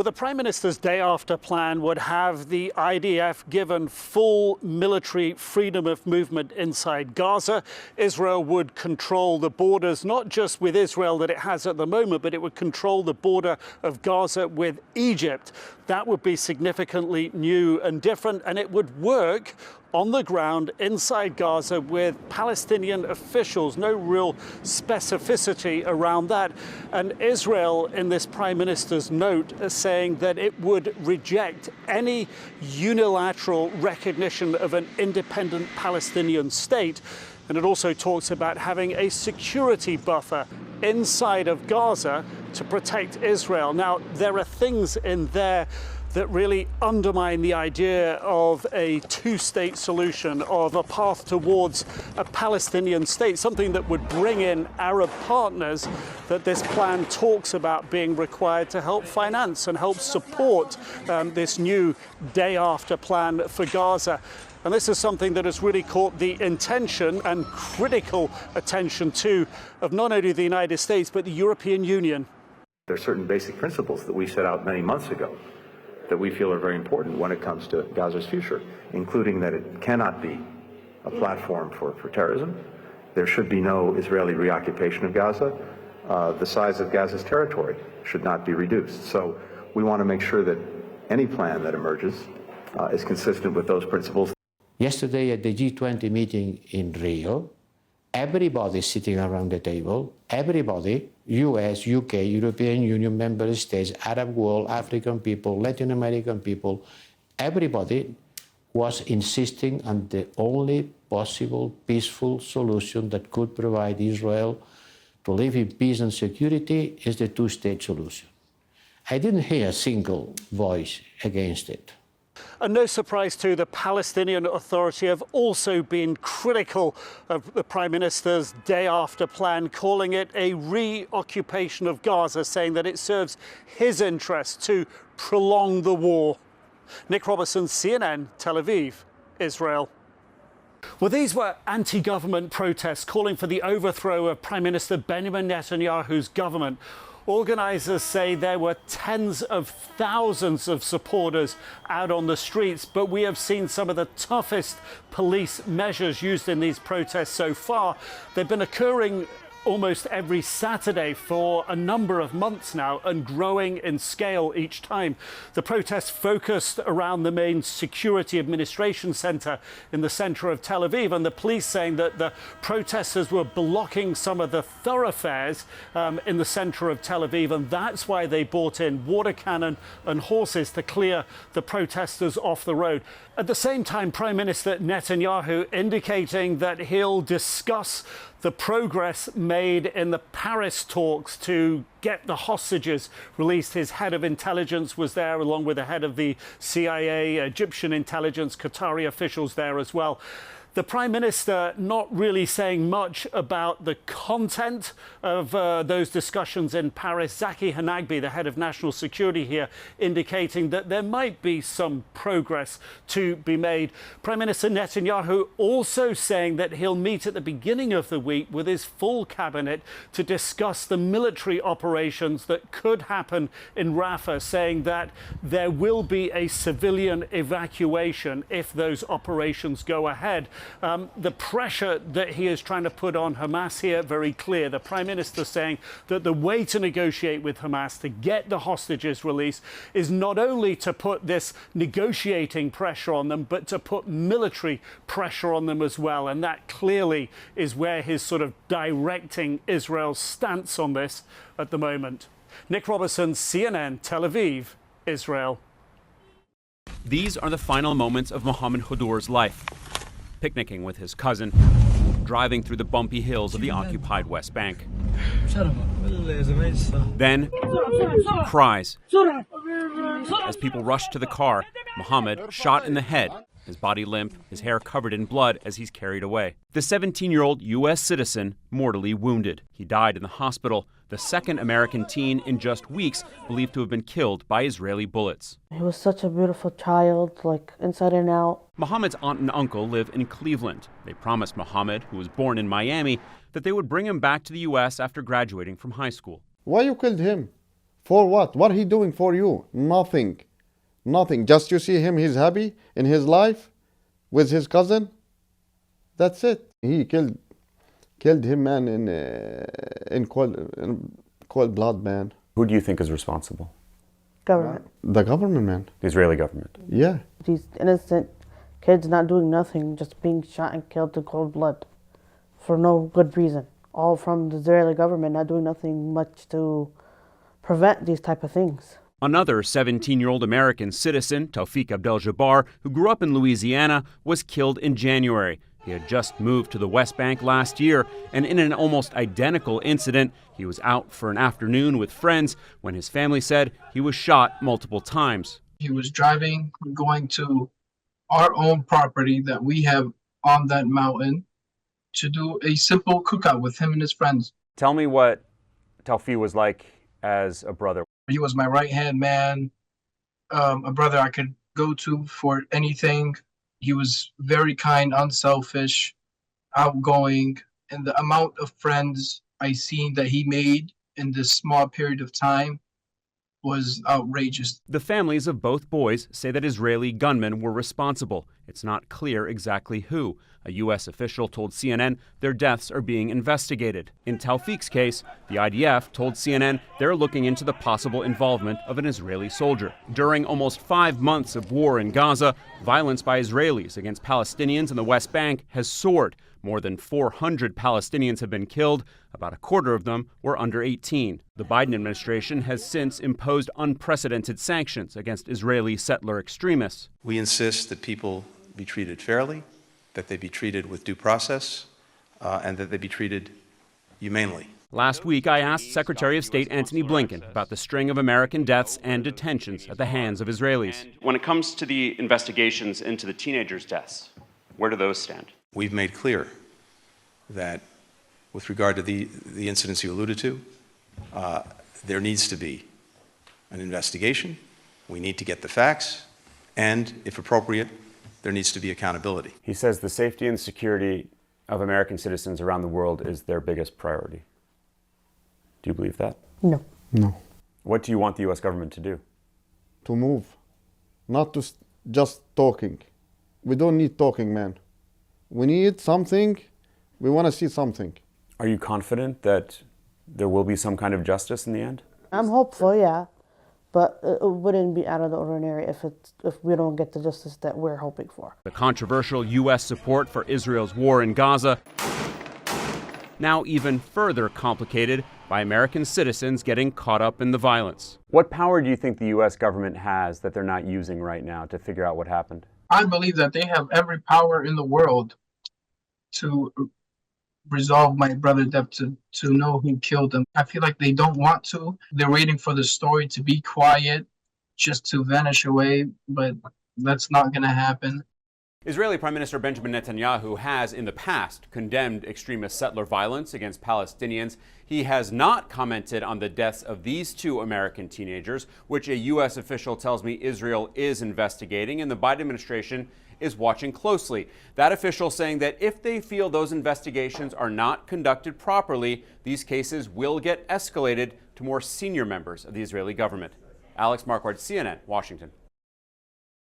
Well, the Prime Minister's day after plan would have the IDF given full military freedom of movement inside Gaza. Israel would control the borders, not just with Israel that it has at the moment, but it would control the border of Gaza with Egypt. That would be significantly new and different, and it would work on the ground inside Gaza with Palestinian officials. No real specificity around that. And Israel, in this Prime Minister's note, is saying that it would reject any unilateral recognition of an independent Palestinian state. And it also talks about having a security buffer inside of Gaza to protect Israel. Now, there are things in there that really undermine the idea of a two-state solution, of a path towards a Palestinian state, something that would bring in Arab partners that this plan talks about being required to help finance and help support this new day-after plan for Gaza. And this is something that has really caught the intention and critical attention too of not only the United States but the European Union. There are certain basic principles that we set out many months ago that we feel are very important when it comes to Gaza's future, including that it cannot be a platform for terrorism. There should be no Israeli reoccupation of Gaza. The size of Gaza's territory should not be reduced. So we want to make sure that any plan that emerges is consistent with those principles. Yesterday at the G20 meeting in Rio, everybody sitting around the table, everybody, US, UK, European Union member states, Arab world, African people, Latin American people, everybody was insisting on the only possible peaceful solution that could provide Israel to live in peace and security is the two-state solution. I didn't hear a single voice against it. And no surprise too, the Palestinian Authority have also been critical of the Prime Minister's day after plan, calling it a reoccupation of Gaza, saying that it serves his interest to prolong the war. Nick Robertson, CNN, Tel Aviv, Israel. Well, these were anti-government protests calling for the overthrow of Prime Minister Benjamin Netanyahu's government. Organisers say there were tens of thousands of supporters out on the streets, but we have seen some of the toughest police measures used in these protests so far. They've been occurring almost every Saturday for a number of months now and growing in scale each time. The protests focused around the main security administration centre in the centre of Tel Aviv, and the police saying that the protesters were blocking some of the thoroughfares in the centre of Tel Aviv, and that's why they brought in water cannon and horses to clear the protesters off the road. At the same time, Prime Minister Netanyahu indicating that he'll discuss the progress made in the Paris talks to get the hostages released. His head of intelligence was there, along with the head of the CIA, Egyptian intelligence, Qatari officials there as well. The Prime Minister not really saying much about the content of those discussions in Paris. Zaki Hanagbi, the head of national security here, indicating that there might be some progress to be made. Prime Minister Netanyahu also saying that he'll meet at the beginning of the week with his full cabinet to discuss the military operations that could happen in Rafah, saying that there will be a civilian evacuation if those operations go ahead. The pressure that he is trying to put on Hamas here, very clear. The Prime Minister saying that the way to negotiate with Hamas to get the hostages released is not only to put this negotiating pressure on them, but to put military pressure on them as well. And that clearly is where he's sort of directing Israel's stance on this at the moment. Nick Robertson, CNN, Tel Aviv, Israel. These are the final moments of Mohammed Khadur's life. Picnicking with his cousin, driving through the bumpy hills of the occupied West Bank. Then, cries. As people rush to the car, Mohammed shot in the head, his body limp, his hair covered in blood as he's carried away. The 17-year-old U.S. citizen mortally wounded. He died in the hospital, the second American teen in just weeks believed to have been killed by Israeli bullets. He was such a beautiful child, like inside and out. Mohammed's aunt and uncle live in Cleveland. They promised Mohammed, who was born in Miami, that they would bring him back to the U.S. after graduating from high school. Why you killed him? For what? What he doing for you? Nothing. Nothing. Just you see him, he's happy in his life with his cousin. That's it. He killed him, man, in cold blood, man. Who do you think is responsible? Government. The government, man. The Israeli government. Yeah. These innocent kids not doing nothing, just being shot and killed in cold blood for no good reason. All from the Israeli government not doing nothing much to prevent these type of things. Another 17-year-old American citizen, Taufik Abdel-Jabbar, who grew up in Louisiana, was killed in January. He had just moved to the West Bank last year, and in an almost identical incident, he was out for an afternoon with friends when his family said he was shot multiple times. He was driving, going to our own property that we have on that mountain to do a simple cookout with him and his friends. Tell me what Taufik was like as a brother. He was my right-hand man, a brother I could go to for anything. He was very kind, unselfish, outgoing, and the amount of friends I seen that he made in this small period of time was outrageous. The families of both boys say that Israeli gunmen were responsible. It's not clear exactly who. A U.S. official told CNN their deaths are being investigated. In Taufik's case, the IDF told CNN they're looking into the possible involvement of an Israeli soldier. During almost 5 months of war in Gaza, violence by Israelis against Palestinians in the West Bank has soared. More than 400 Palestinians have been killed. About a quarter of them were under 18. The Biden administration has since imposed unprecedented sanctions against Israeli settler extremists. We insist that people be treated fairly, that they be treated with due process, and that they be treated humanely. Last week, I asked Secretary of State Antony Blinken about the string of American deaths and detentions at the hands of Israelis. When it comes to the investigations into the teenagers' deaths, where do those stand? We've made clear that with regard to the incidents you alluded to, there needs to be an investigation. We need to get the facts, and if appropriate, there needs to be accountability. He says the safety and security of American citizens around the world is their biggest priority. Do you believe that? No. No. What do you want the U.S. government to do? To move. Not to just talking. We don't need talking, man. We need something. We want to see something. Are you confident that there will be some kind of justice in the end? I'm hopeful, yeah, but it wouldn't be out of the ordinary if we don't get the justice that we're hoping for. The controversial U.S. support for Israel's war in Gaza, now even further complicated by American citizens getting caught up in the violence. What power do you think the U.S. government has that they're not using right now to figure out what happened? I believe that they have every power in the world to resolve my brother's death, to know who killed him. I feel like they don't want to. They're waiting for the story to be quiet, just to vanish away, but that's not going to happen. Israeli Prime Minister Benjamin Netanyahu has in the past condemned extremist settler violence against Palestinians. He has not commented on the deaths of these two American teenagers, which a U.S. official tells me Israel is investigating, and the Biden administration is watching closely. That official saying that if they feel those investigations are not conducted properly, these cases will get escalated to more senior members of the Israeli government. Alex Marquardt, CNN, Washington.